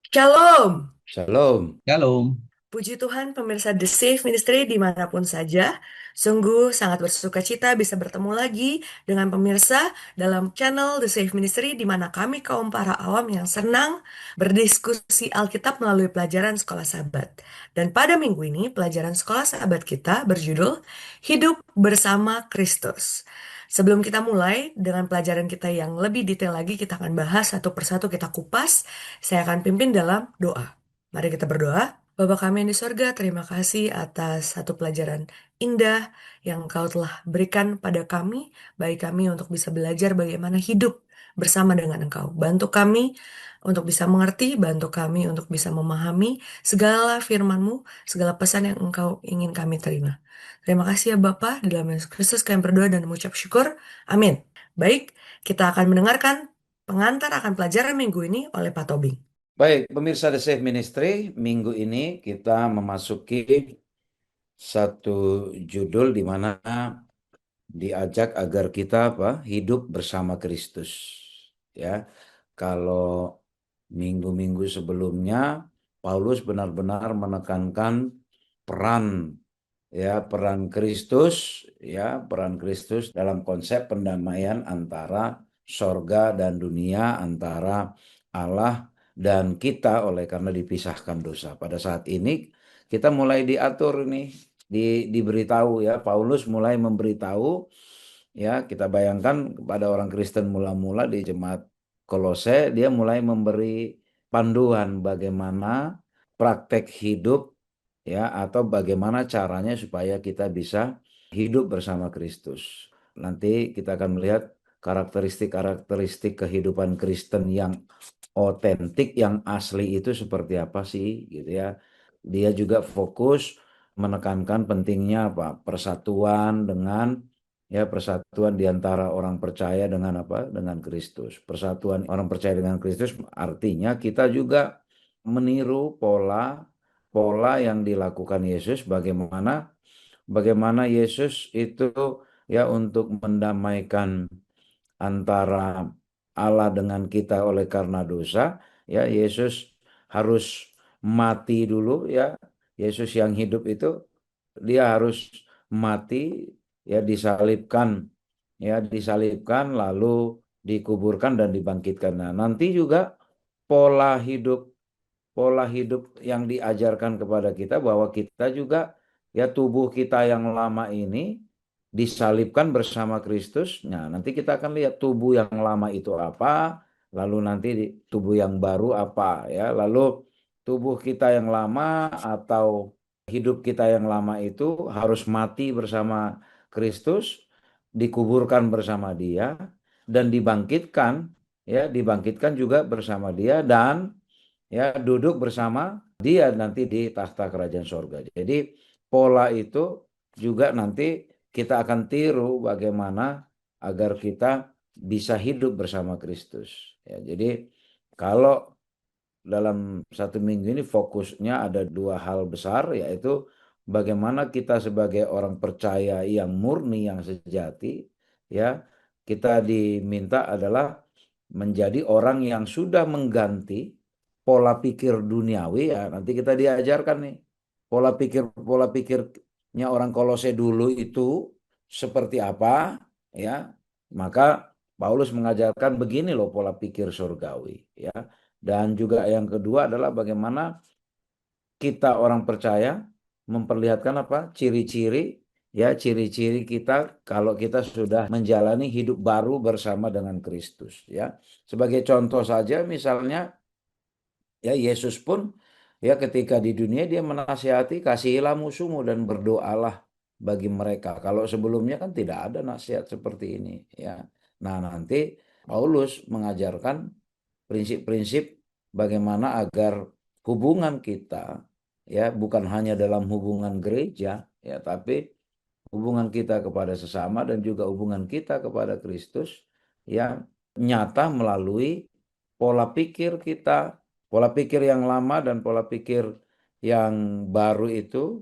Shalom, Shalom. Shalom. puji Tuhan pemirsa The Safe Ministry dimanapun saja. Sungguh sangat bersuka cita bisa bertemu lagi dengan pemirsa dalam channel The Safe Ministry di mana kami kaum para awam yang senang berdiskusi Alkitab melalui pelajaran Sekolah Sabat. Dan pada minggu ini pelajaran Sekolah Sabat kita berjudul Hidup Bersama Kristus. Sebelum kita mulai dengan pelajaran kita yang lebih detail lagi, kita akan bahas satu persatu kita kupas. Saya akan pimpin dalam doa. Mari kita berdoa. Bapa kami yang di sorga, terima kasih atas satu pelajaran indah yang Engkau telah berikan pada kami, bagi kami untuk bisa belajar bagaimana hidup bersama dengan Engkau. Bantu kami untuk bisa mengerti, bantu kami untuk bisa memahami segala firman-Mu, segala pesan yang Engkau ingin kami terima. Terima kasih ya Bapa, di dalam Yesus Kristus kami berdoa dan mengucap syukur. Amin. Baik, kita akan mendengarkan pengantar akan pelajaran minggu ini oleh Pak Tobing. Baik, pemirsa The Safe Ministry, minggu ini kita memasuki satu judul di mana diajak agar kita hidup bersama Kristus. Ya, kalau minggu-minggu sebelumnya Paulus benar-benar menekankan peran peran Kristus, peran Kristus dalam konsep pendamaian antara sorga dan dunia, antara Allah dan kita oleh karena dipisahkan dosa. Pada saat ini kita mulai diatur nih, diberitahu Paulus mulai memberitahu, kita bayangkan kepada orang Kristen mula-mula di jemaat Kolose, dia mulai memberi panduan bagaimana praktek hidup atau bagaimana caranya supaya kita bisa hidup bersama Kristus. Nanti kita akan melihat karakteristik-karakteristik kehidupan Kristen yang otentik, yang asli itu seperti apa sih gitu ya. Dia juga fokus menekankan pentingnya persatuan persatuan di antara orang percaya dengan dengan Kristus. Persatuan orang percaya dengan Kristus artinya kita juga meniru pola pola yang dilakukan Yesus, bagaimana Yesus itu untuk mendamaikan antara Allah dengan kita oleh karena dosa. Yesus harus mati dulu. Yesus yang hidup itu dia harus mati, disalibkan lalu dikuburkan dan dibangkitkan. Nah, nanti juga pola hidup pola hidup yang diajarkan kepada kita bahwa kita juga tubuh kita yang lama ini disalibkan bersama Kristus. Nah, nanti kita akan lihat tubuh yang lama itu apa, lalu nanti tubuh yang baru apa Lalu tubuh kita yang lama atau hidup kita yang lama itu harus mati bersama Kristus, dikuburkan bersama Dia dan dibangkitkan juga bersama Dia dan duduk bersama Dia nanti di tahta kerajaan sorga. Jadi pola itu juga nanti kita akan tiru bagaimana agar kita bisa hidup bersama Kristus. Jadi kalau dalam satu minggu ini fokusnya ada dua hal besar, yaitu bagaimana kita sebagai orang percaya yang murni, yang sejati, kita diminta adalah menjadi orang yang sudah mengganti pola pikir duniawi. Nanti kita diajarkan nih pola pikirnya orang Kolose dulu itu seperti apa. Maka Paulus mengajarkan begini loh pola pikir surgawi. Dan juga yang kedua adalah bagaimana kita orang percaya memperlihatkan ciri-ciri kita kalau kita sudah menjalani hidup baru bersama dengan Kristus. Sebagai contoh saja misalnya Yesus pun ketika di dunia dia menasihati kasihilah musuhmu dan berdoalah bagi mereka. Kalau sebelumnya kan tidak ada nasihat seperti ini. Nah, nanti Paulus mengajarkan prinsip-prinsip bagaimana agar hubungan kita bukan hanya dalam hubungan gereja tapi hubungan kita kepada sesama dan juga hubungan kita kepada Kristus yang nyata melalui pola pikir kita, pola pikir yang lama dan pola pikir yang baru itu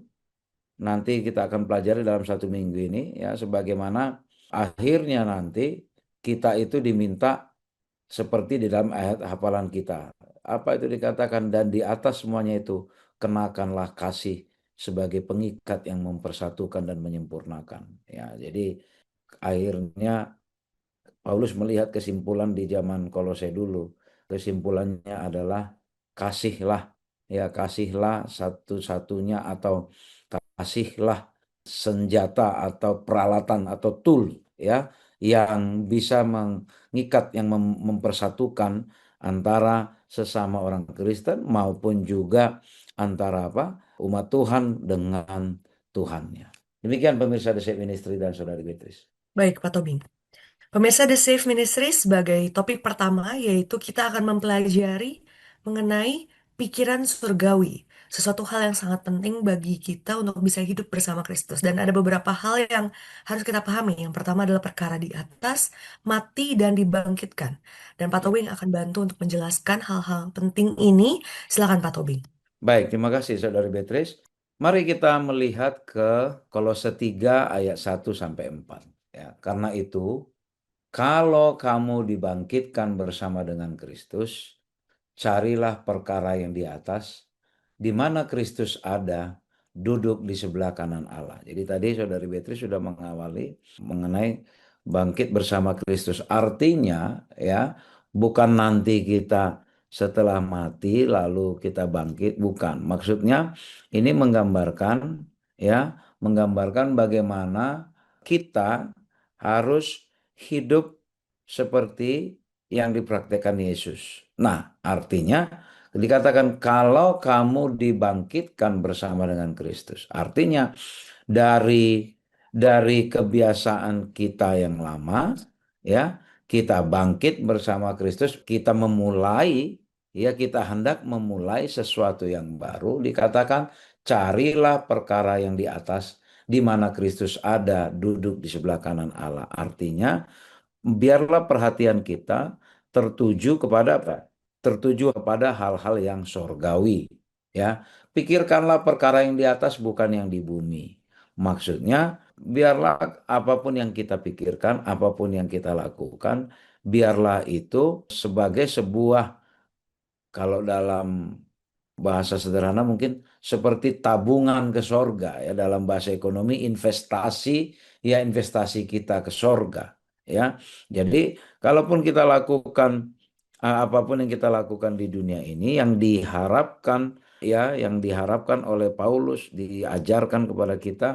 nanti kita akan pelajari dalam satu minggu ini sebagaimana akhirnya nanti kita itu diminta seperti di dalam ayat hafalan kita. apa itu dikatakan, dan di atas semuanya itu kenakanlah kasih sebagai pengikat yang mempersatukan dan menyempurnakan. Ya, jadi akhirnya Paulus melihat kesimpulan di zaman Kolose dulu. Kesimpulannya adalah kasihlah, ya kasihlah satu-satunya, atau kasihlah senjata atau peralatan atau tool, ya, yang bisa mengikat, yang mempersatukan antara sesama orang Kristen maupun juga antara apa? Umat Tuhan dengan Tuhannya. Demikian pemirsa The Safe Ministry dan Saudari Beatrice. Baik, Pak Tobing. Pemirsa The Safe Ministry sebagai topik pertama yaitu kita akan mempelajari mengenai pikiran surgawi. Sesuatu hal yang sangat penting bagi kita untuk bisa hidup bersama Kristus. Dan ada beberapa hal yang harus kita pahami. Yang pertama adalah perkara di atas, mati, dan dibangkitkan. Dan Pak Ya. Tobing akan bantu untuk menjelaskan hal-hal penting ini. Silakan Pak Tobing. Baik, terima kasih Saudari Beatrice. Mari kita melihat ke Kolose 3 ayat 1-4. Ya, karena itu, kalau kamu dibangkitkan bersama dengan Kristus, carilah perkara yang di atas, di mana Kristus ada, duduk di sebelah kanan Allah. Jadi tadi Saudari Beatrice sudah mengawali mengenai bangkit bersama Kristus. Artinya, ya, bukan nanti kita setelah mati lalu kita bangkit, bukan. Maksudnya ini menggambarkan, ya, menggambarkan bagaimana kita harus hidup seperti yang dipraktekkan Yesus. Nah, artinya dikatakan kalau kamu dibangkitkan bersama dengan Kristus. Artinya dari kebiasaan kita yang lama, ya, kita bangkit bersama Kristus, kita memulai, ya, kita hendak memulai sesuatu yang baru. Dikatakan carilah perkara yang di atas, di mana Kristus ada duduk di sebelah kanan Allah. Artinya biarlah perhatian kita tertuju kepada apa? Tertuju kepada hal-hal yang sorgawi. Ya, pikirkanlah perkara yang di atas, bukan yang di bumi. Maksudnya, biarlah apapun yang kita pikirkan, apapun yang kita lakukan, biarlah itu sebagai sebuah, kalau dalam bahasa sederhana mungkin seperti tabungan ke sorga, ya, dalam bahasa ekonomi investasi, ya, investasi kita ke sorga, ya. Jadi kalaupun kita lakukan apapun yang kita lakukan di dunia ini, yang diharapkan, ya, yang diharapkan oleh Paulus diajarkan kepada kita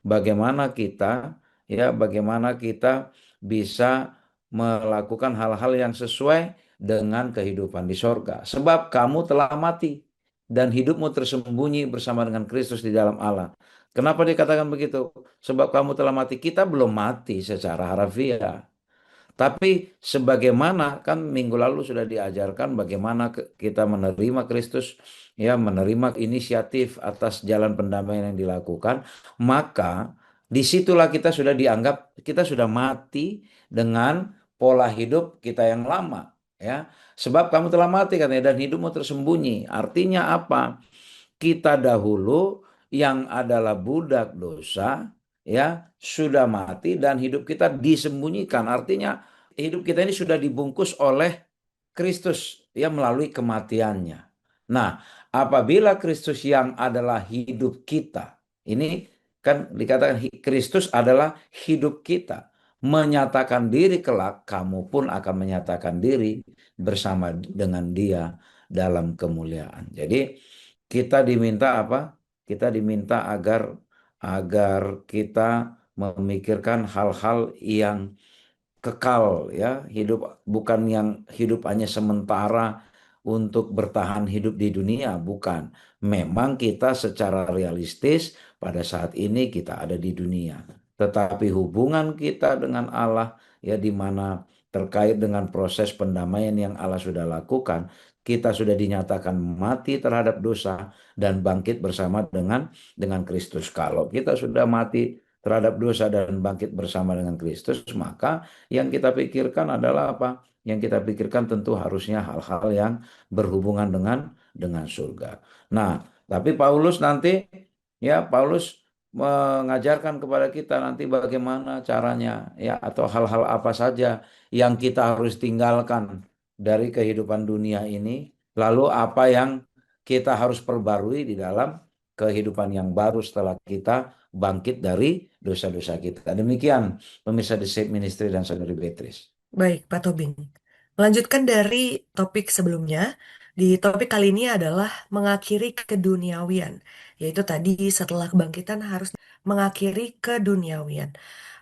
bagaimana kita, ya, bagaimana kita bisa melakukan hal-hal yang sesuai dengan kehidupan di sorga. Sebab kamu telah mati dan hidupmu tersembunyi bersama dengan Kristus di dalam Allah. Kenapa dikatakan begitu? Sebab kamu telah mati. Kita belum mati secara harfiah. Tapi sebagaimana kan minggu lalu sudah diajarkan bagaimana kita menerima Kristus, ya, menerima inisiatif atas jalan pendamaian yang dilakukan, maka disitulah kita sudah dianggap kita sudah mati dengan pola hidup kita yang lama, ya. Sebab kamu telah mati katanya dan hidupmu tersembunyi. Artinya apa? Kita dahulu yang adalah budak dosa, ya, sudah mati dan hidup kita disembunyikan. Artinya hidup kita ini sudah dibungkus oleh Kristus, ya, melalui kematiannya. Nah, apabila Kristus yang adalah hidup kita, ini kan dikatakan Kristus adalah hidup kita, menyatakan diri kelak, kamu pun akan menyatakan diri bersama dengan Dia dalam kemuliaan. Jadi kita diminta apa? Kita diminta agar kita memikirkan hal-hal yang kekal, ya, hidup bukan yang hidup hanya sementara untuk bertahan hidup di dunia, bukan. Memang kita secara realistis pada saat ini kita ada di dunia, tetapi hubungan kita dengan Allah, ya, di mana terkait dengan proses pendamaian yang Allah sudah lakukan, kita sudah dinyatakan mati terhadap dosa dan bangkit bersama dengan Kristus. Kalau kita sudah mati terhadap dosa dan bangkit bersama dengan Kristus, maka yang kita pikirkan adalah apa? Yang kita pikirkan tentu harusnya hal-hal yang berhubungan dengan surga. Nah, tapi Paulus nanti, ya, Paulus mengajarkan kepada kita nanti bagaimana caranya, ya, atau hal-hal apa saja yang kita harus tinggalkan dari kehidupan dunia ini, Lalu apa yang kita harus perbarui di dalam kehidupan yang baru setelah kita bangkit dari dosa-dosa kita. Demikian pemirsa The Safe Ministry dan Saudari Beatrice. Baik, Pak Tobing. Melanjutkan dari topik sebelumnya, di topik kali ini adalah mengakhiri keduniawian, yaitu tadi setelah kebangkitan harus mengakhiri keduniawian.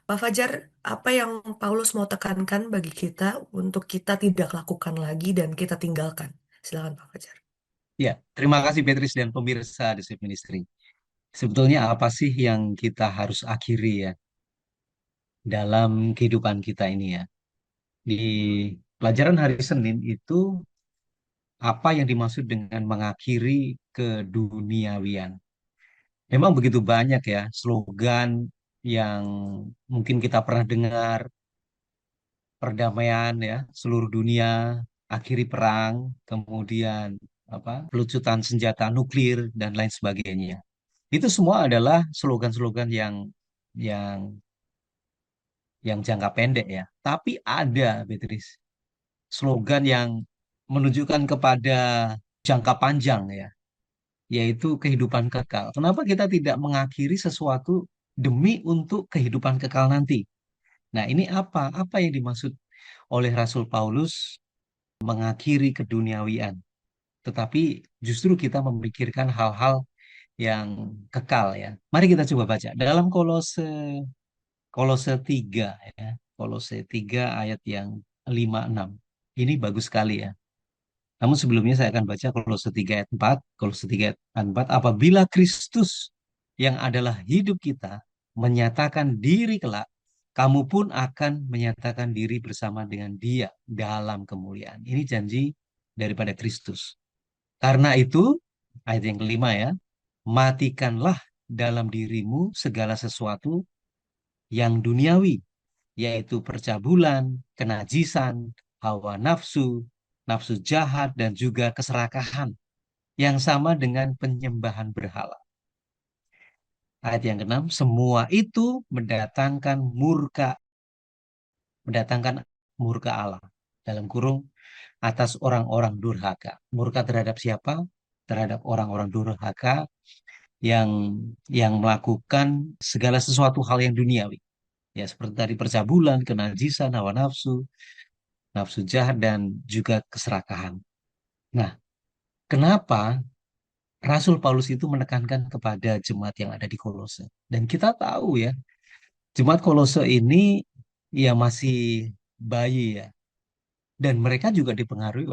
Pak Fajar, apa yang Paulus mau tekankan bagi kita untuk kita tidak lakukan lagi dan kita tinggalkan? Silakan Pak Fajar. Ya, terima kasih Beatrice dan pemirsa di Save Ministry. Sebetulnya apa sih yang kita harus akhiri ya dalam kehidupan kita ini ya? Di pelajaran hari Senin itu apa yang dimaksud dengan mengakhiri keduniawian? Memang begitu banyak ya slogan yang mungkin kita pernah dengar, perdamaian ya, seluruh dunia, akhiri perang, kemudian pelucutan senjata nuklir dan lain sebagainya. Itu semua adalah slogan-slogan yang yang jangka pendek ya. Tapi ada, Beatrice, slogan yang menunjukkan kepada jangka panjang ya, yaitu kehidupan kekal. Kenapa kita tidak mengakhiri sesuatu demi untuk kehidupan kekal nanti? Nah, ini apa? Apa yang dimaksud oleh Rasul Paulus mengakhiri keduniawian? Tetapi justru kita memikirkan hal-hal yang kekal ya. Mari kita coba baca dalam Kolose Kolose 3 ya. Kolose 3 ayat yang 5-6. Ini bagus sekali ya. Namun sebelumnya saya akan baca Kolose 3 ayat 4. Kolose 3 ayat 4. Apabila Kristus yang adalah hidup kita menyatakan diri kelak, kamu pun akan menyatakan diri bersama dengan Dia dalam kemuliaan. Ini janji daripada Kristus. Karena itu, ayat yang kelima ya, matikanlah dalam dirimu segala sesuatu yang duniawi, yaitu percabulan, kenajisan, hawa nafsu, nafsu jahat, dan juga keserakahan yang sama dengan penyembahan berhala. Ayat yang keenam, semua itu mendatangkan murka Allah. Dalam kurung, atas orang-orang durhaka. Murka terhadap siapa? Terhadap orang-orang durhaka yang melakukan segala sesuatu hal yang duniawi. Ya, seperti tadi percabulan, kenajisan, hawa nafsu, nafsu jahat, dan juga keserakahan. Nah, kenapa Rasul Paulus itu menekankan kepada jemaat yang ada di Kolose? Dan kita tahu ya, jemaat Kolose ini ya masih bayi ya. Dan mereka juga dipengaruhi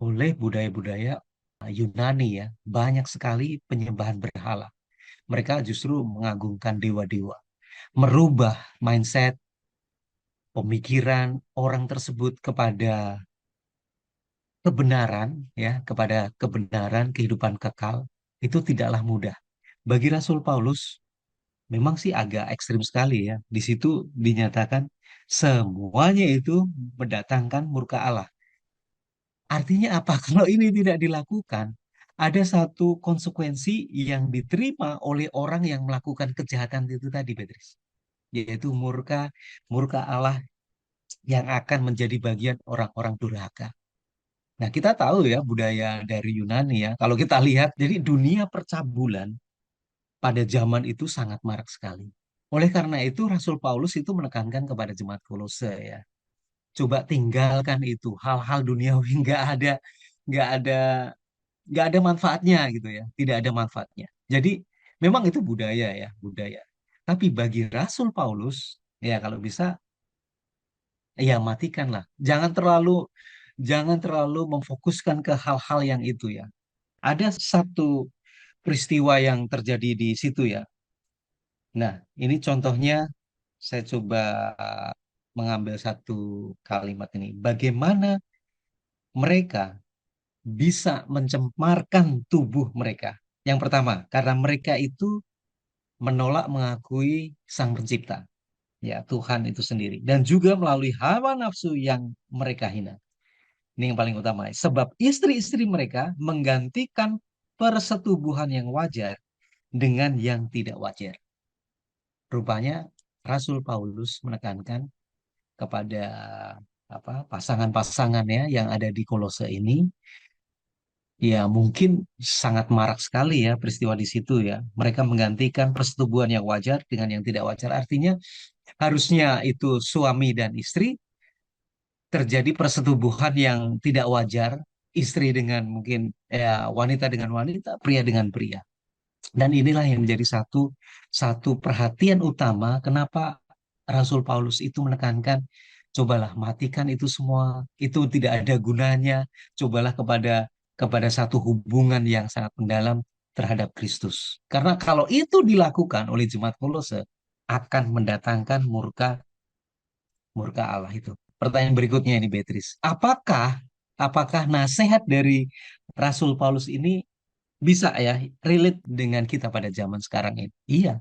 oleh budaya-budaya Yunani ya. Banyak sekali penyembahan berhala. Mereka justru mengagungkan dewa-dewa. Merubah mindset, pemikiran orang tersebut kepada kebenaran kehidupan kekal itu tidaklah mudah. Bagi Rasul Paulus memang sih agak ekstrim sekali ya. Di situ dinyatakan semuanya itu mendatangkan murka Allah. Artinya apa? Kalau ini tidak dilakukan, ada satu konsekuensi yang diterima oleh orang yang melakukan kejahatan itu tadi, Beatrice, yaitu murka murka Allah yang akan menjadi bagian orang-orang durhaka. Nah, kita tahu ya budaya dari Yunani ya. Kalau kita lihat, jadi dunia percabulan pada zaman itu sangat marak sekali. Oleh karena itu, Rasul Paulus itu menekankan kepada jemaat Kolose ya. Coba tinggalkan itu, hal-hal duniawi nggak ada, nggak ada manfaatnya gitu ya. Tidak ada manfaatnya. Jadi memang itu budaya ya, budaya. Tapi bagi Rasul Paulus, ya kalau bisa, ya matikanlah. Jangan terlalu memfokuskan ke hal-hal yang itu ya. Ada satu peristiwa yang terjadi di situ ya. Nah, ini contohnya saya coba mengambil satu kalimat ini. Bagaimana mereka bisa mencemarkan tubuh mereka? Yang pertama, karena mereka itu menolak mengakui Sang Pencipta, ya Tuhan itu sendiri, dan juga melalui hawa nafsu yang mereka hina. Ini yang paling utama. Sebab istri-istri mereka menggantikan persetubuhan yang wajar dengan yang tidak wajar. Rupanya Rasul Paulus menekankan kepada pasangan-pasangannya yang ada di Kolose ini ya mungkin sangat marak sekali ya peristiwa di situ ya. Mereka menggantikan persetubuhan yang wajar dengan yang tidak wajar. Artinya harusnya itu suami dan istri terjadi persetubuhan yang tidak wajar, istri dengan mungkin ya wanita dengan wanita, pria dengan pria. Dan inilah yang menjadi satu satu perhatian utama kenapa Rasul Paulus itu menekankan cobalah matikan itu semua, itu tidak ada gunanya, cobalah kepada satu hubungan yang sangat mendalam terhadap Kristus. Karena kalau itu dilakukan oleh jemaat Kolose akan mendatangkan murka murka Allah itu. Pertanyaan berikutnya ini Beatrice, apakah nasihat dari Rasul Paulus ini bisa ya relate dengan kita pada zaman sekarang ini? Iya,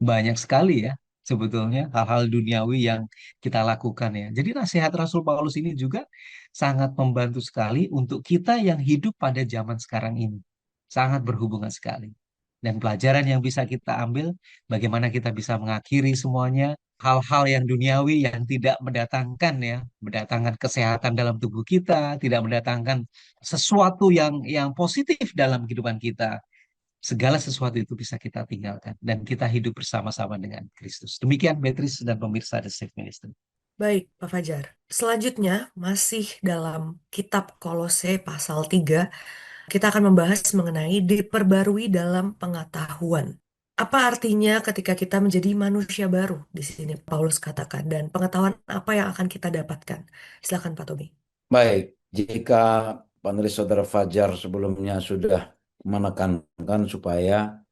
banyak sekali ya sebetulnya hal-hal duniawi yang kita lakukan ya. Jadi nasihat Rasul Paulus ini juga sangat membantu sekali untuk kita yang hidup pada zaman sekarang ini. Sangat berhubungan sekali. Dan pelajaran yang bisa kita ambil, bagaimana kita bisa mengakhiri semuanya, hal-hal yang duniawi yang tidak mendatangkan ya, mendatangkan kesehatan dalam tubuh kita, tidak mendatangkan sesuatu yang positif dalam kehidupan kita. Segala sesuatu itu bisa kita tinggalkan dan kita hidup bersama-sama dengan Kristus. Demikian Beatrice dan pemirsa The Safe Ministry. Baik, Pak Fajar. Selanjutnya, masih dalam kitab Kolose pasal 3, kita akan membahas mengenai diperbarui dalam pengetahuan. Apa artinya ketika kita menjadi manusia baru di sini Paulus katakan dan pengetahuan apa yang akan kita dapatkan? Silakan Pak Tobi. Baik, jika panelis Saudara Fajar sebelumnya sudah menekankan supaya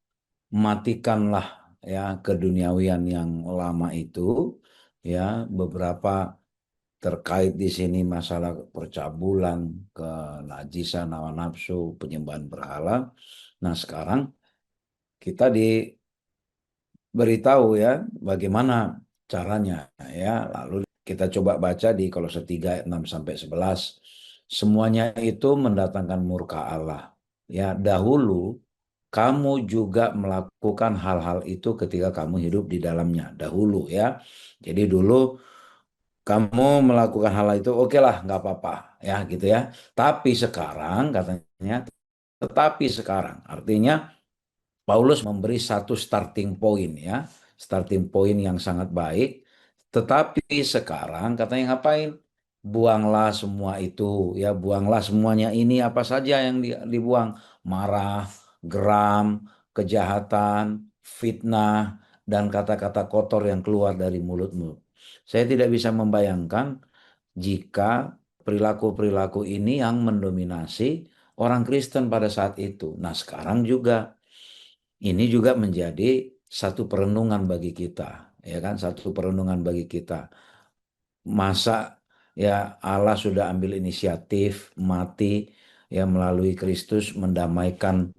matikanlah ya keduniawian yang lama itu, ya beberapa terkait di sini masalah percabulan, kenajisan, hawa nafsu, penyembahan berhala. Nah, sekarang kita diberitahu ya bagaimana caranya ya. Lalu kita coba baca di Kolose 3 ayat 6 sampai 11. Semuanya itu mendatangkan murka Allah. Ya, dahulu kamu juga melakukan hal-hal itu ketika kamu hidup di dalamnya. Dahulu ya. Jadi dulu kamu melakukan hal itu, oke lah, nggak apa-apa ya gitu ya. Tapi sekarang katanya, tetapi sekarang artinya Paulus memberi satu starting point ya, starting point yang sangat baik. Tetapi sekarang katanya ngapain? Buanglah semua itu ya, buanglah semuanya ini apa saja yang dibuang, marah, geram, kejahatan, fitnah, dan kata-kata kotor yang keluar dari mulutmu. Saya tidak bisa membayangkan jika perilaku-perilaku ini yang mendominasi orang Kristen pada saat itu. Nah, sekarang juga ini juga menjadi satu perenungan bagi kita, ya kan? Satu perenungan bagi kita. Masa ya Allah sudah ambil inisiatif mati ya melalui Kristus mendamaikan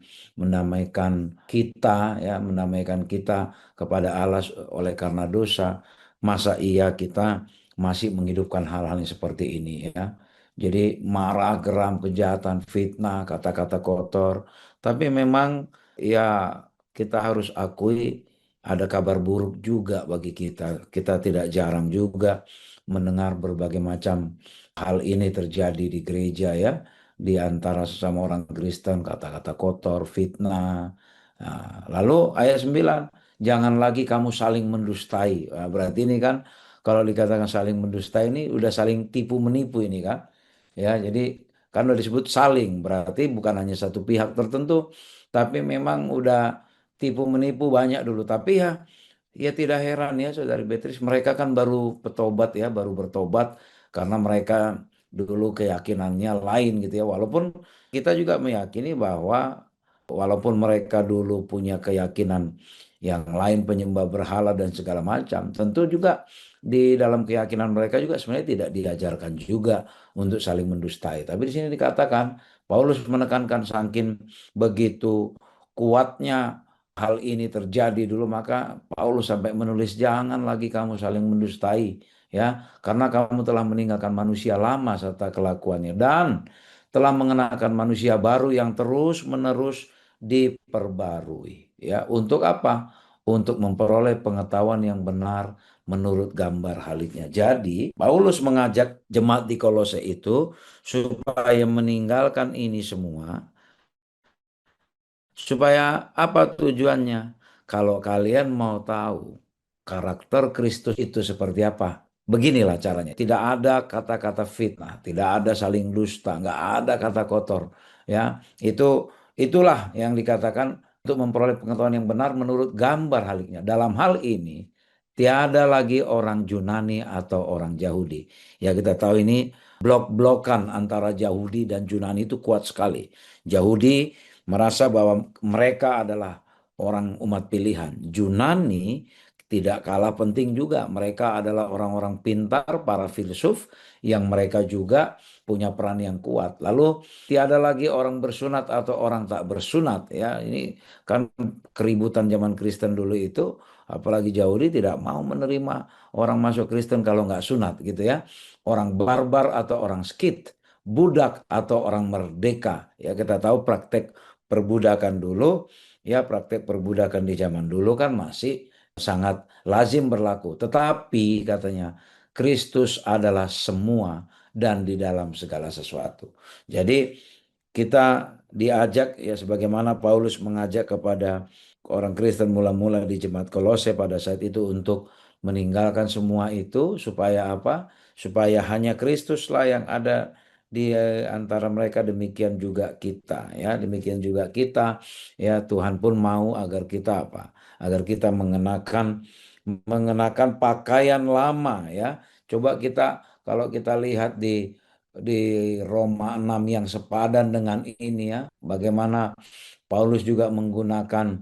kita ya, mendamaikan kita kepada Allah oleh karena dosa. Masa iya kita masih menghidupkan hal-hal yang seperti ini ya. Jadi marah, geram, kejahatan, fitnah, kata-kata kotor. Tapi memang ya kita harus akui ada kabar buruk juga bagi kita. Kita tidak jarang juga mendengar berbagai macam hal ini terjadi di gereja ya, di antara sesama orang Kristen, kata-kata kotor, fitnah. Nah, lalu ayat 9, jangan lagi kamu saling mendustai. Nah, berarti ini kan kalau dikatakan saling mendustai ini udah saling tipu menipu ini kan. Ya, jadi kan udah disebut saling, berarti bukan hanya satu pihak tertentu, tapi memang udah tipu menipu banyak dulu. Tapi ya ya tidak heran ya Saudari Beatrice, mereka kan baru bertobat ya, baru bertobat karena mereka dulu keyakinannya lain gitu ya. Walaupun kita juga meyakini bahwa walaupun mereka dulu punya keyakinan yang lain, penyembah berhala dan segala macam, tentu juga di dalam keyakinan mereka juga sebenarnya tidak diajarkan juga untuk saling mendustai. Tapi di sini dikatakan Paulus menekankan saking begitu kuatnya hal ini terjadi dulu, maka Paulus sampai menulis jangan lagi kamu saling mendustai ya, karena kamu telah meninggalkan manusia lama serta kelakuannya dan telah mengenakan manusia baru yang terus-menerus diperbarui ya. Untuk apa? Untuk memperoleh pengetahuan yang benar menurut gambar haliknya. Jadi Paulus mengajak jemaat di Kolose itu supaya meninggalkan ini semua Supaya apa tujuannya? Kalau kalian mau tahu karakter Kristus itu seperti apa, beginilah caranya. Tidak ada kata-kata fitnah, tidak ada saling dusta, nggak ada kata kotor. Ya, itu itulah yang dikatakan untuk memperoleh pengetahuan yang benar menurut gambar haliknya. Dalam hal ini, tiada lagi orang Yunani atau orang Yahudi. Ya, kita tahu ini blok-blokan antara Yahudi dan Yunani itu kuat sekali. Yahudi merasa bahwa mereka adalah orang umat pilihan. Yunani tidak kalah penting juga. Mereka adalah orang-orang pintar, para filsuf yang mereka juga punya peran yang kuat. Lalu tiada lagi orang bersunat atau orang tak bersunat ya. Ini kan keributan zaman Kristen dulu itu, apalagi Yahudi tidak mau menerima orang masuk Kristen kalau nggak sunat gitu ya. Orang barbar atau orang skit, budak atau orang merdeka. Ya kita tahu praktek perbudakan dulu, ya praktek perbudakan di zaman dulu kan masih sangat lazim berlaku. Tetapi katanya Kristus adalah semua dan di dalam segala sesuatu. Jadi kita diajak ya sebagaimana Paulus mengajak kepada orang Kristen mula-mula di jemaat Kolose pada saat itu untuk meninggalkan semua itu supaya apa? Supaya hanya Kristuslah yang ada di antara mereka, demikian juga kita ya, demikian juga kita ya. Tuhan pun mau agar kita apa? Agar kita mengenakan pakaian lama ya. Coba kita kalau kita lihat di Roma 6 yang sepadan dengan ini ya, bagaimana Paulus juga menggunakan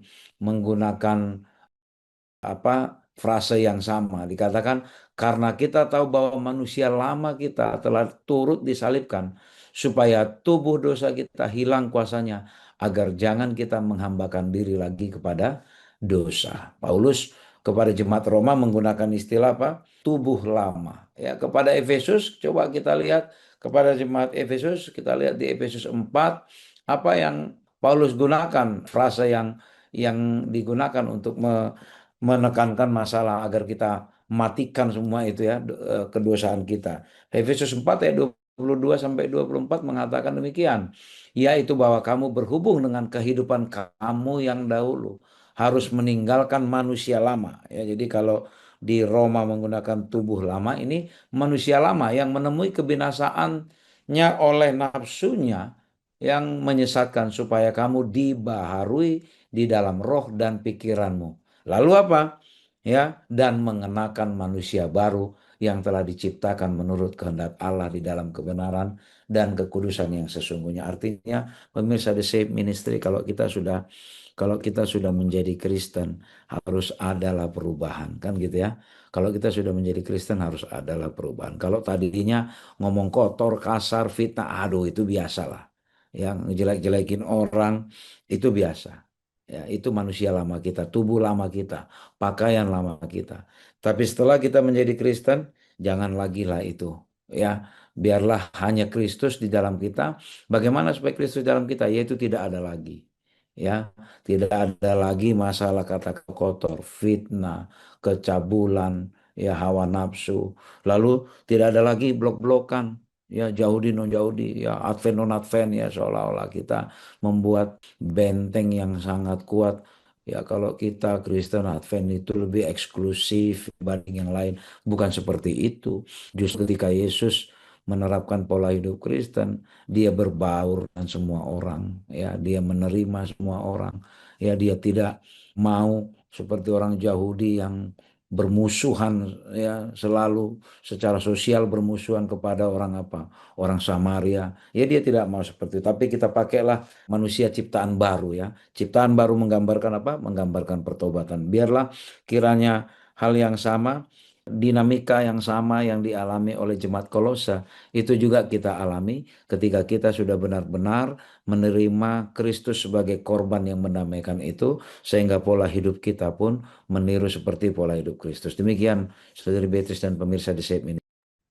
apa frase yang sama. Dikatakan karena kita tahu bahwa manusia lama kita telah turut disalibkan supaya tubuh dosa kita hilang kuasanya, agar jangan kita menghambakan diri lagi kepada dosa. Paulus kepada jemaat Roma menggunakan istilah apa? Tubuh lama. Ya, kepada Efesus coba kita lihat, kepada jemaat Efesus kita lihat di Efesus 4 apa yang Paulus gunakan, frase yang digunakan untuk menekankan masalah agar kita matikan semua itu ya, kedosaan kita. Efesus 4 ayat 22 sampai 24 mengatakan demikian, yaitu bahwa kamu berhubung dengan kehidupan kamu yang dahulu harus meninggalkan manusia lama ya. Jadi kalau di Roma menggunakan tubuh lama, ini manusia lama yang menemui kebinasaannya oleh nafsunya yang menyesatkan, supaya kamu dibaharui di dalam roh dan pikiranmu. Lalu apa? Ya, dan mengenakan manusia baru yang telah diciptakan menurut kehendak Allah di dalam kebenaran dan kekudusan yang sesungguhnya. Artinya, pemirsa The Save Ministry, kalau kita sudah menjadi Kristen, harus adalah perubahan, kan gitu ya. Kalau kita sudah menjadi Kristen harus adalah perubahan. Kalau tadinya ngomong kotor, kasar, fitnah, aduh itu biasalah. Yang jelek-jelekin orang itu biasa. Ya, itu manusia lama kita, tubuh lama kita, pakaian lama kita. Tapi setelah kita menjadi Kristen, jangan lagi lah itu. Ya, biarlah hanya Kristus di dalam kita. Bagaimana supaya Kristus di dalam kita? Yaitu tidak ada lagi. Ya, tidak ada lagi masalah kata kotor, fitnah, kecabulan, ya hawa nafsu. Lalu tidak ada lagi blok-blokan, ya Yahudi non Yahudi, ya Advent non Advent, ya seolah-olah kita membuat benteng yang sangat kuat. Ya kalau kita Kristen Advent itu lebih eksklusif dibanding yang lain, bukan seperti itu. Justru ketika Yesus menerapkan pola hidup Kristen, dia berbaur dengan semua orang, ya dia menerima semua orang, ya dia tidak mau seperti orang Yahudi yang bermusuhan, ya selalu secara sosial bermusuhan kepada orang apa, orang Samaria. Ya dia tidak mau seperti itu. Tapi kita pakailah manusia ciptaan baru ya. Ciptaan baru menggambarkan apa? Menggambarkan pertobatan. Biarlah kiranya hal yang sama, dinamika yang sama yang dialami oleh jemaat Kolose itu juga kita alami ketika kita sudah benar-benar menerima Kristus sebagai korban yang mendamaikan itu, sehingga pola hidup kita pun meniru seperti pola hidup Kristus. Demikian Saudari Beatrice dan pemirsa di Save ini.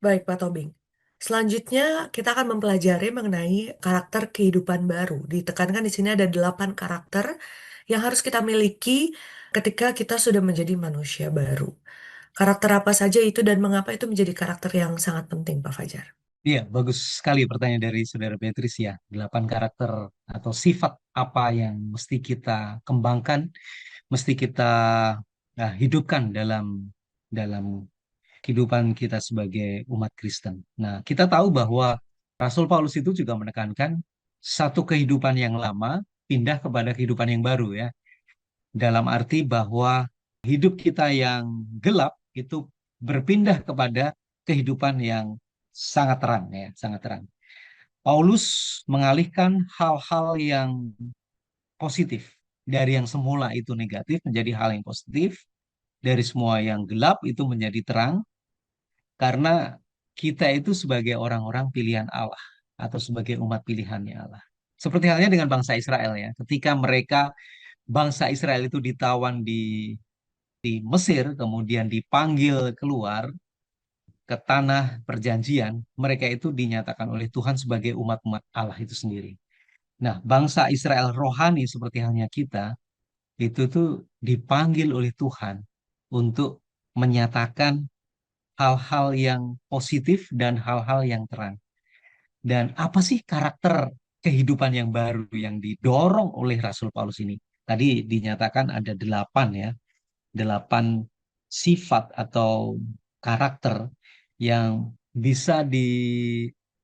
Baik, Pak Tobing. Selanjutnya, kita akan mempelajari mengenai karakter kehidupan baru. Ditekankan di sini ada 8 karakter yang harus kita miliki ketika kita sudah menjadi manusia baru. Karakter apa saja itu dan mengapa itu menjadi karakter yang sangat penting, Pak Fajar? Iya, bagus sekali pertanyaan dari Saudara Beatrice ya. 8 karakter atau sifat apa yang mesti kita kembangkan, mesti kita hidupkan dalam dalam kehidupan kita sebagai umat Kristen. Nah, kita tahu bahwa Rasul Paulus itu juga menekankan satu kehidupan yang lama pindah kepada kehidupan yang baru ya. Dalam arti bahwa hidup kita yang gelap itu berpindah kepada kehidupan yang sangat terang ya, sangat terang. Paulus mengalihkan hal-hal yang positif dari yang semula itu negatif menjadi hal yang positif, dari semua yang gelap itu menjadi terang karena kita itu sebagai orang-orang pilihan Allah atau sebagai umat pilihannya Allah. Seperti halnya dengan bangsa Israel ya, ketika bangsa Israel itu ditawan di Mesir, kemudian dipanggil keluar ke tanah perjanjian, mereka itu dinyatakan oleh Tuhan sebagai umat-umat Allah itu sendiri. Nah, bangsa Israel rohani seperti halnya kita, itu tuh dipanggil oleh Tuhan untuk menyatakan hal-hal yang positif dan hal-hal yang terang. Dan apa sih karakter kehidupan yang baru yang didorong oleh Rasul Paulus ini? Tadi dinyatakan ada 8 ya, 8 sifat atau karakter yang bisa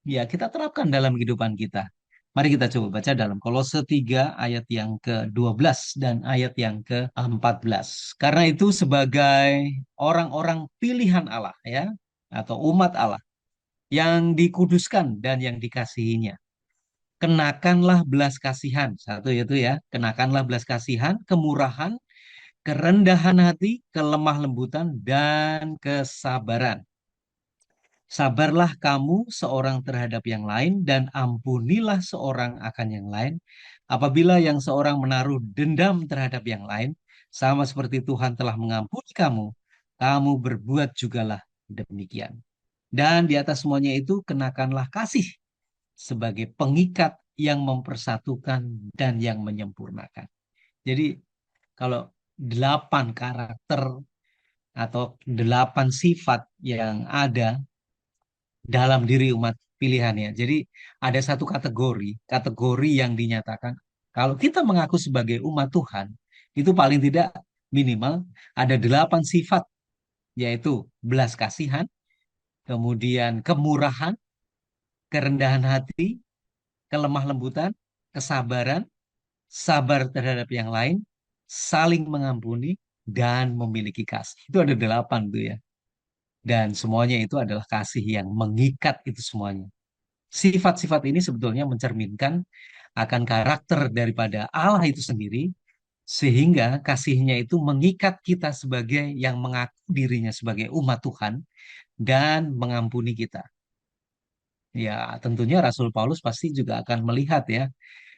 ya kita terapkan dalam kehidupan kita. Mari kita coba baca dalam Kolose 3 ayat yang ke-12 dan ayat yang ke-14. Karena itu sebagai orang-orang pilihan Allah ya, atau umat Allah yang dikuduskan dan yang dikasihinya. Kenakanlah belas kasihan, satu itu ya, kenakanlah belas kasihan, kemurahan, kerendahan hati, kelemah lembutan, dan kesabaran. Sabarlah kamu seorang terhadap yang lain, dan ampunilah seorang akan yang lain. Apabila yang seorang menaruh dendam terhadap yang lain, sama seperti Tuhan telah mengampuni kamu, kamu berbuat jugalah demikian. Dan di atas semuanya itu, kenakanlah kasih sebagai pengikat yang mempersatukan dan yang menyempurnakan. Jadi, kalau 8 karakter atau 8 sifat yang ada dalam diri umat pilihannya. Jadi ada satu kategori yang dinyatakan kalau kita mengaku sebagai umat Tuhan, itu paling tidak minimal ada 8 sifat, yaitu belas kasihan, kemudian kemurahan, kerendahan hati, kelemah lembutan, kesabaran, sabar terhadap yang lain, saling mengampuni, dan memiliki kasih. Itu ada 8 tuh ya. Dan semuanya itu adalah kasih yang mengikat itu semuanya. Sifat-sifat ini sebetulnya mencerminkan akan karakter daripada Allah itu sendiri, sehingga kasihnya itu mengikat kita sebagai yang mengaku dirinya sebagai umat Tuhan dan mengampuni kita. Ya, tentunya Rasul Paulus pasti juga akan melihat ya,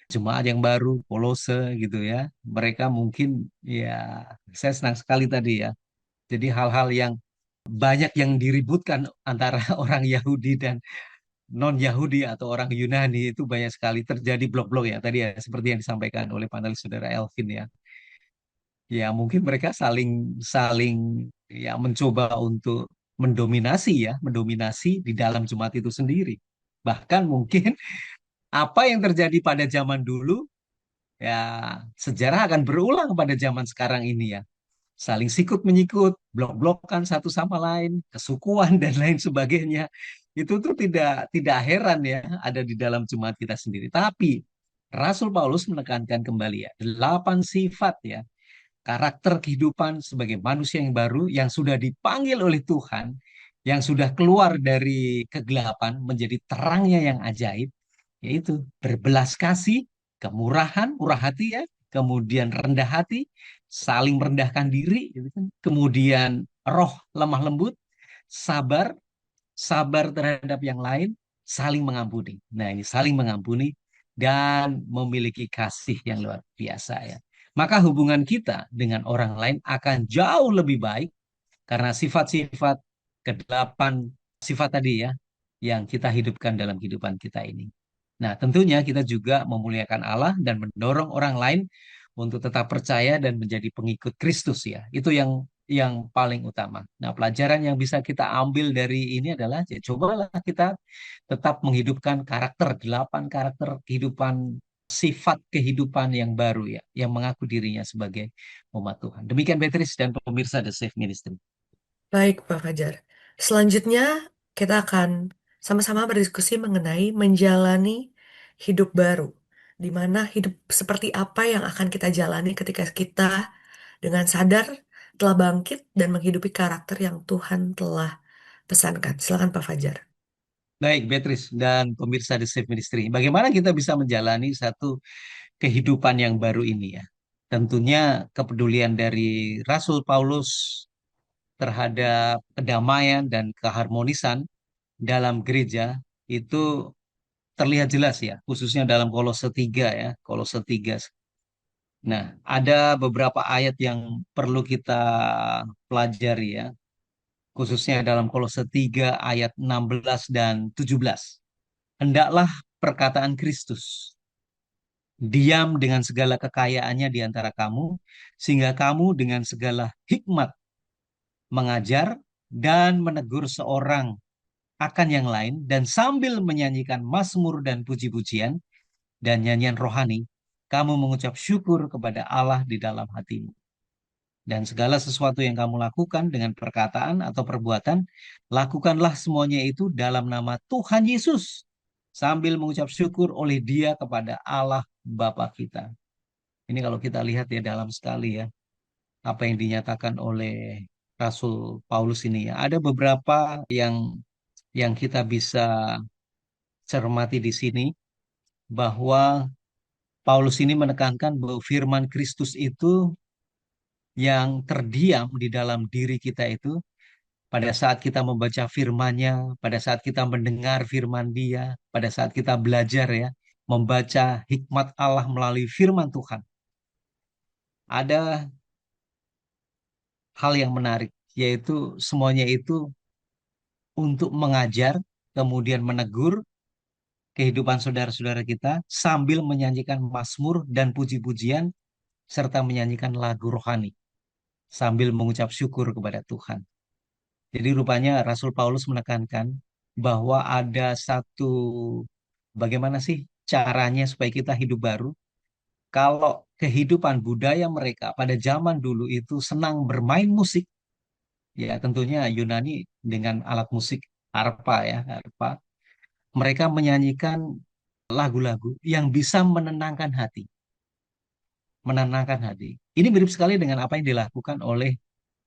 jemaat yang baru, Kolose gitu ya. Mereka mungkin ya, saya senang sekali tadi ya. Jadi hal-hal yang banyak yang diributkan antara orang Yahudi dan non-Yahudi atau orang Yunani itu banyak sekali terjadi blok-blok ya tadi ya seperti yang disampaikan oleh panelis saudara Elvin ya. Ya mungkin mereka saling saling ya mencoba untuk mendominasi di dalam jemaat itu sendiri. Bahkan mungkin apa yang terjadi pada zaman dulu ya sejarah akan berulang pada zaman sekarang ini ya. Saling sikut menyikut, blok-blokan satu sama lain, kesukuan dan lain sebagainya. Itu tuh tidak tidak heran ya ada di dalam jemaat kita sendiri. Tapi Rasul Paulus menekankan kembali ya, 8 sifat ya, karakter kehidupan sebagai manusia yang baru yang sudah dipanggil oleh Tuhan, yang sudah keluar dari kegelapan menjadi terangnya yang ajaib, yaitu berbelas kasih, kemurahan, murah hati ya, kemudian rendah hati, saling merendahkan diri, gitu kan. Kemudian roh lemah lembut, sabar, sabar terhadap yang lain, saling mengampuni. Nah, ini saling mengampuni dan memiliki kasih yang luar biasa ya. Maka hubungan kita dengan orang lain akan jauh lebih baik karena sifat-sifat kedelapan sifat tadi ya yang kita hidupkan dalam kehidupan kita ini. Nah, tentunya kita juga memuliakan Allah dan mendorong orang lain untuk tetap percaya dan menjadi pengikut Kristus ya. Itu yang yang paling utama. Nah, pelajaran yang bisa kita ambil dari ini adalah, ya, cobalah kita tetap menghidupkan karakter, 8 karakter kehidupan, sifat kehidupan yang baru ya, yang mengaku dirinya sebagai umat Tuhan. Demikian Beatrice dan pemirsa The Safe Ministry. Baik, Pak Fajar. Selanjutnya, kita akan sama-sama berdiskusi mengenai menjalani hidup baru. Di mana hidup seperti apa yang akan kita jalani ketika kita dengan sadar telah bangkit dan menghidupi karakter yang Tuhan telah pesankan. Silakan Pak Fajar. Baik, Beatrice dan pemirsa The Safe Ministry. Bagaimana kita bisa menjalani satu kehidupan yang baru ini ya? Tentunya kepedulian dari Rasul Paulus terhadap kedamaian dan keharmonisan dalam gereja itu terlihat jelas ya, khususnya dalam Kolose 3 ya, Kolose 3. Nah, ada beberapa ayat yang perlu kita pelajari ya, khususnya dalam Kolose 3 ayat 16 dan 17. Hendaklah perkataan Kristus diam dengan segala kekayaannya di antara kamu, sehingga kamu dengan segala hikmat mengajar dan menegur seorang akan yang lain, dan sambil menyanyikan mazmur dan puji-pujian dan nyanyian rohani, kamu mengucap syukur kepada Allah di dalam hatimu. Dan segala sesuatu yang kamu lakukan dengan perkataan atau perbuatan, lakukanlah semuanya itu dalam nama Tuhan Yesus, sambil mengucap syukur oleh Dia kepada Allah Bapa kita. Ini kalau kita lihat ya, dalam sekali ya, apa yang dinyatakan oleh Rasul Paulus ini ya. Ada beberapa yang kita bisa cermati di sini, bahwa Paulus ini menekankan bahwa firman Kristus itu yang terdiam di dalam diri kita itu, pada saat kita membaca firman-Nya, pada saat kita mendengar firman Dia, pada saat kita belajar ya, membaca hikmat Allah melalui firman Tuhan. Ada hal yang menarik, yaitu semuanya itu untuk mengajar, kemudian menegur kehidupan saudara-saudara kita, sambil menyanyikan mazmur dan puji-pujian, serta menyanyikan lagu rohani, sambil mengucap syukur kepada Tuhan. Jadi rupanya Rasul Paulus menekankan bahwa ada satu, bagaimana sih caranya supaya kita hidup baru. Kalau kehidupan budaya mereka pada zaman dulu itu senang bermain musik, ya tentunya Yunani dengan alat musik harpa ya, harpa. Mereka menyanyikan lagu-lagu yang bisa menenangkan hati, menenangkan hati. Ini mirip sekali dengan apa yang dilakukan oleh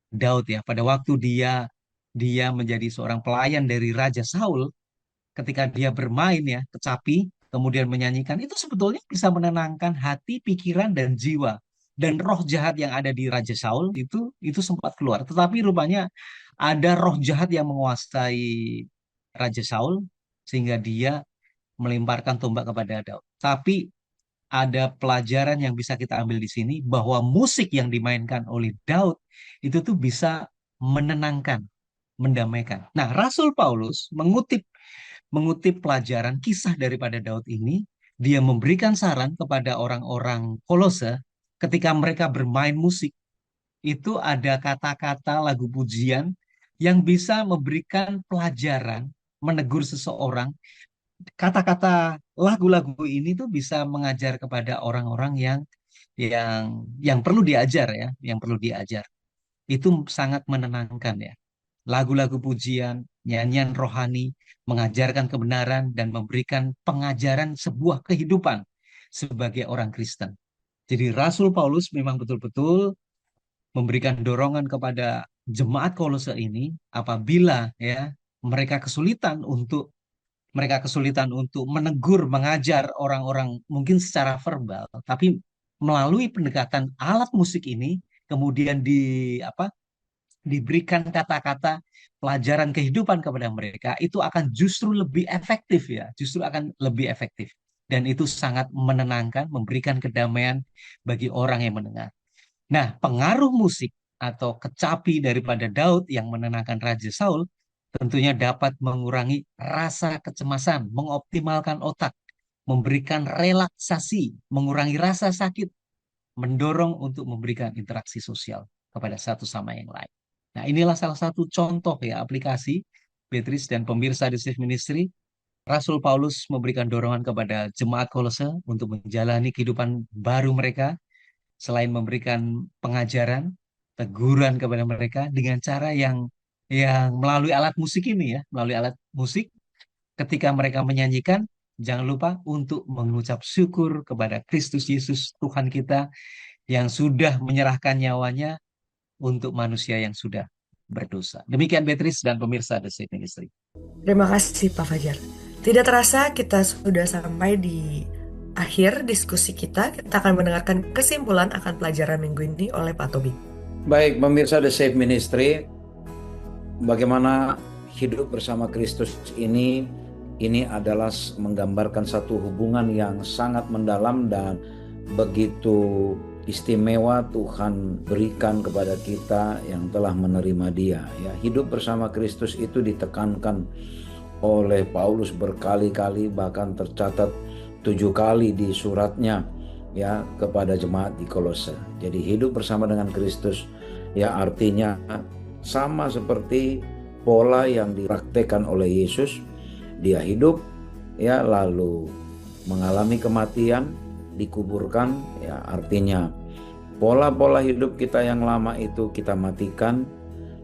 Daud ya, pada waktu dia menjadi seorang pelayan dari Raja Saul. Ketika dia bermain ya, kecapi, kemudian menyanyikan, itu sebetulnya bisa menenangkan hati, pikiran, dan jiwa. Dan roh jahat yang ada di Raja Saul itu sempat keluar. Tetapi rupanya ada roh jahat yang menguasai Raja Saul, sehingga dia melemparkan tombak kepada Daud. Tapi ada pelajaran yang bisa kita ambil di sini, bahwa musik yang dimainkan oleh Daud itu tuh bisa menenangkan, mendamaikan. Nah, Rasul Paulus mengutip pelajaran kisah daripada Daud ini. Dia memberikan saran kepada orang-orang Kolose ketika mereka bermain musik. Itu ada kata-kata lagu pujian yang bisa memberikan pelajaran, menegur seseorang. Kata-kata lagu-lagu ini tuh bisa mengajar kepada orang-orang yang perlu diajar ya, yang perlu diajar. Itu sangat menenangkan ya. Lagu-lagu pujian, nyanyian rohani, mengajarkan kebenaran dan memberikan pengajaran sebuah kehidupan sebagai orang Kristen. Jadi Rasul Paulus memang betul-betul memberikan dorongan kepada jemaat Kolose ini, apabila ya mereka kesulitan untuk menegur, mengajar orang-orang mungkin secara verbal, tapi melalui pendekatan alat musik ini, kemudian diberikan kata-kata pelajaran kehidupan kepada mereka, itu akan justru lebih efektif ya, justru akan lebih efektif. Dan itu sangat menenangkan, memberikan kedamaian bagi orang yang mendengar. Nah, pengaruh musik atau kecapi daripada Daud yang menenangkan Raja Saul tentunya dapat mengurangi rasa kecemasan, mengoptimalkan otak, memberikan relaksasi, mengurangi rasa sakit, mendorong untuk memberikan interaksi sosial. kepada satu sama yang lain. Nah, inilah salah satu contoh ya aplikasi Beatrice dan pemirsa di Safe Ministry. Rasul Paulus memberikan dorongan kepada jemaat Kolose untuk menjalani kehidupan baru mereka, selain memberikan pengajaran, teguran kepada mereka dengan cara yang melalui alat musik ini ya, melalui alat musik ketika mereka menyanyikan, jangan lupa untuk mengucap syukur kepada Kristus Yesus Tuhan kita yang sudah menyerahkan nyawanya untuk manusia yang sudah berdosa. Demikian Beatrice dan pemirsa The Safe Ministry. Terima kasih Pak Fajar. Tidak terasa kita sudah sampai di akhir diskusi kita. Kita akan mendengarkan kesimpulan akan pelajaran minggu ini oleh Pak Tobing. Baik, pemirsa The Safe Ministry, bagaimana hidup bersama Kristus ini adalah menggambarkan satu hubungan yang sangat mendalam dan begitu istimewa Tuhan berikan kepada kita yang telah menerima Dia. Ya, hidup bersama Kristus itu ditekankan oleh Paulus berkali-kali, bahkan tercatat 7 kali di suratnya ya kepada jemaat di Kolose. Jadi hidup bersama dengan Kristus ya artinya sama seperti pola yang dipraktekkan oleh Yesus. Dia hidup ya lalu mengalami kematian, dikuburkan ya artinya pola-pola hidup kita yang lama itu kita matikan,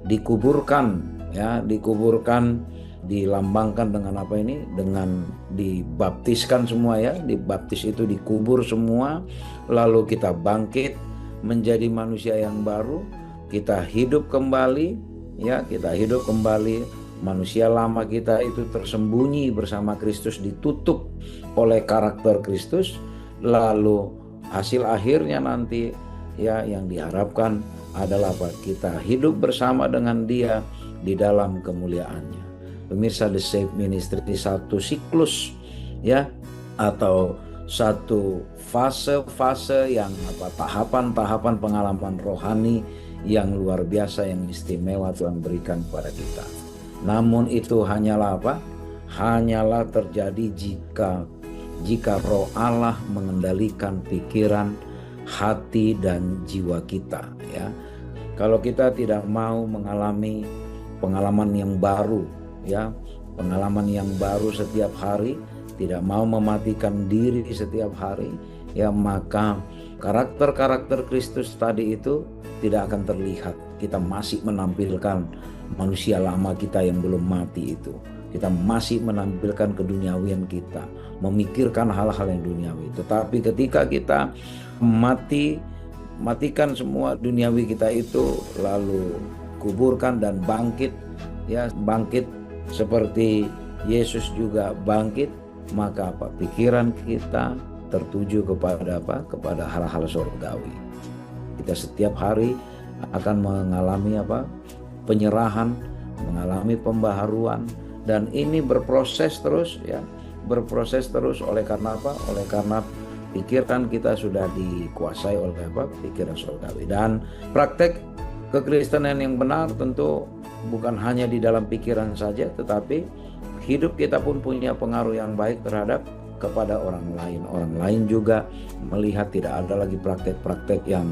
dikuburkan ya, dikuburkan dilambangkan dengan apa ini? Dengan dibaptiskan semua ya, dibaptis itu dikubur semua, lalu kita bangkit menjadi manusia yang baru, kita hidup kembali ya, kita hidup kembali. Manusia lama kita itu tersembunyi bersama Kristus, ditutup oleh karakter Kristus, lalu hasil akhirnya nanti ya yang diharapkan adalah apa? Kita hidup bersama dengan Dia di dalam kemuliaannya. Pemirsa The Safe Ministry di satu siklus ya, atau satu fase-fase yang apa, tahapan-tahapan pengalaman rohani yang luar biasa, yang istimewa Tuhan berikan kepada kita. Namun itu hanyalah apa? Hanyalah terjadi jika Roh Allah mengendalikan pikiran, hati dan jiwa kita ya. Kalau kita tidak mau mengalami pengalaman yang baru ya, pengalaman yang baru setiap hari, tidak mau mematikan diri setiap hari ya, maka karakter-karakter Kristus tadi itu tidak akan terlihat. Kita masih menampilkan manusia lama kita yang belum mati itu. Kita masih menampilkan keduniawian kita, memikirkan hal-hal yang duniawi. Tetapi ketika kita matikan semua duniawi kita itu, lalu kuburkan dan bangkit ya, bangkit seperti Yesus juga bangkit, maka apa? Pikiran kita tertuju kepada apa? Kepada hal-hal surgawi. Kita setiap hari akan mengalami apa? Penyerahan, mengalami pembaharuan, dan ini berproses terus ya, berproses terus. Oleh karena apa? Oleh karena pikiran kita sudah dikuasai oleh apa? Pikiran surgawi. Dan praktek kekristenan yang benar tentu bukan hanya di dalam pikiran saja, tetapi hidup kita pun punya pengaruh yang baik terhadap kepada orang lain. Orang lain juga melihat tidak ada lagi praktek-praktek yang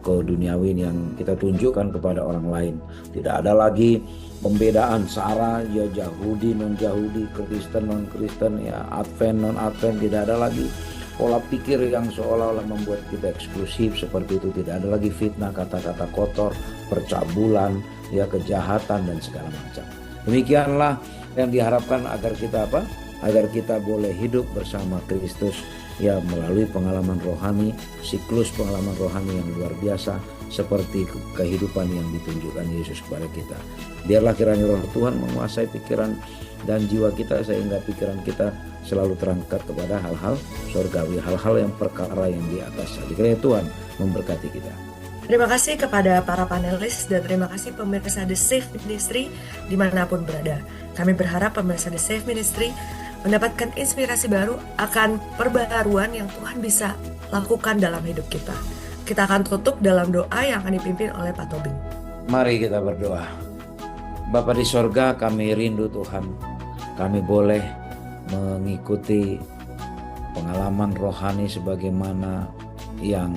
keduniawian yang kita tunjukkan kepada orang lain. Tidak ada lagi pembedaan sara ya, Yahudi non Yahudi, Kristen non Kristen ya, Advent non Advent. Tidak ada lagi pola pikir yang seolah-olah membuat kita eksklusif seperti itu. Tidak ada lagi fitnah, kata-kata kotor, percabulan ya, kejahatan dan segala macam. Demikianlah yang diharapkan agar kita apa? Agar kita boleh hidup bersama Kristus ya, melalui pengalaman rohani, siklus pengalaman rohani yang luar biasa seperti kehidupan yang ditunjukkan Yesus kepada kita. Biarlah kiranya Roh Tuhan menguasai pikiran dan jiwa kita, sehingga pikiran kita selalu terangkat kepada hal-hal surgawi, hal-hal yang perkara yang di atas. Kiranya Tuhan memberkati kita. Terima kasih kepada para panelis dan terima kasih pemirsa The Safe Ministry dimanapun berada. Kami berharap pemirsa The Safe Ministry mendapatkan inspirasi baru akan perbaharuan yang Tuhan bisa lakukan dalam hidup kita. Kita akan tutup dalam doa yang akan dipimpin oleh Pak Tobing. Mari kita berdoa. Bapa di sorga, kami rindu Tuhan, kami boleh mengikuti pengalaman rohani sebagaimana yang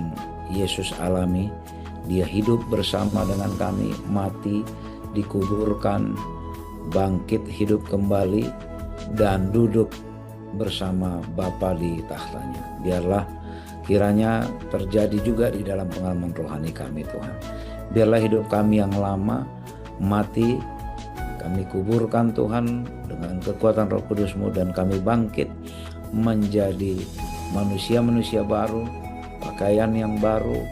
Yesus alami, Dia hidup bersama dengan kami, mati, dikuburkan, bangkit hidup kembali, dan duduk bersama Bapa di tahtanya. Biarlah kiranya terjadi juga di dalam pengalaman rohani kami, Tuhan. Biarlah hidup kami yang lama mati, kami kuburkan Tuhan dengan kekuatan Roh Kudus-Mu, dan kami bangkit menjadi manusia-manusia baru, pakaian yang baru,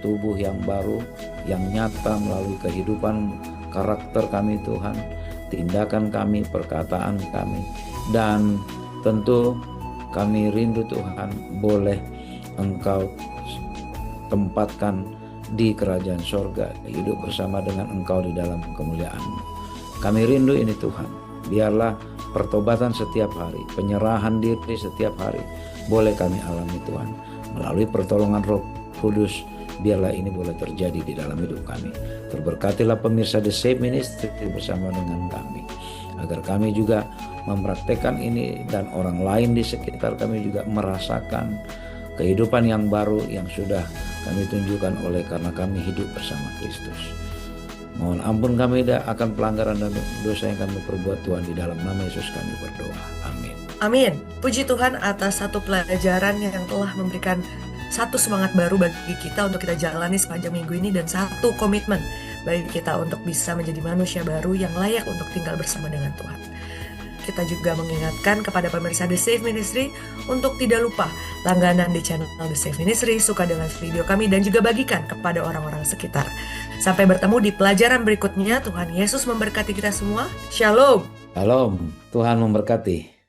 tubuh yang baru, yang nyata melalui kehidupan karakter kami Tuhan, tindakan kami, perkataan kami, dan tentu kami rindu Tuhan boleh Engkau tempatkan di kerajaan sorga, hidup bersama dengan Engkau di dalam kemuliaan-Mu. Kami rindu ini Tuhan. Biarlah pertobatan setiap hari, penyerahan diri setiap hari boleh kami alami Tuhan. Melalui pertolongan Roh Kudus, biarlah ini boleh terjadi di dalam hidup kami. Terberkatilah pemirsa The Safe Ministry bersama dengan kami, agar kami juga mempraktekkan ini dan orang lain di sekitar kami juga merasakan kehidupan yang baru yang sudah kami tunjukkan oleh karena kami hidup bersama Kristus. Mohon ampun kami akan pelanggaran dan dosa yang kami perbuat Tuhan, di dalam nama Yesus kami berdoa. Amin. Amin. Puji Tuhan atas satu pelajaran yang telah memberikan satu semangat baru bagi kita untuk kita jalani sepanjang minggu ini, dan satu komitmen bagi kita untuk bisa menjadi manusia baru yang layak untuk tinggal bersama dengan Tuhan. Kita juga mengingatkan kepada pemirsa The Safe Ministry untuk tidak lupa langganan di channel The Safe Ministry, suka dengan video kami, dan juga bagikan kepada orang-orang sekitar. Sampai bertemu di pelajaran berikutnya. Tuhan Yesus memberkati kita semua. Shalom. Shalom. Tuhan memberkati.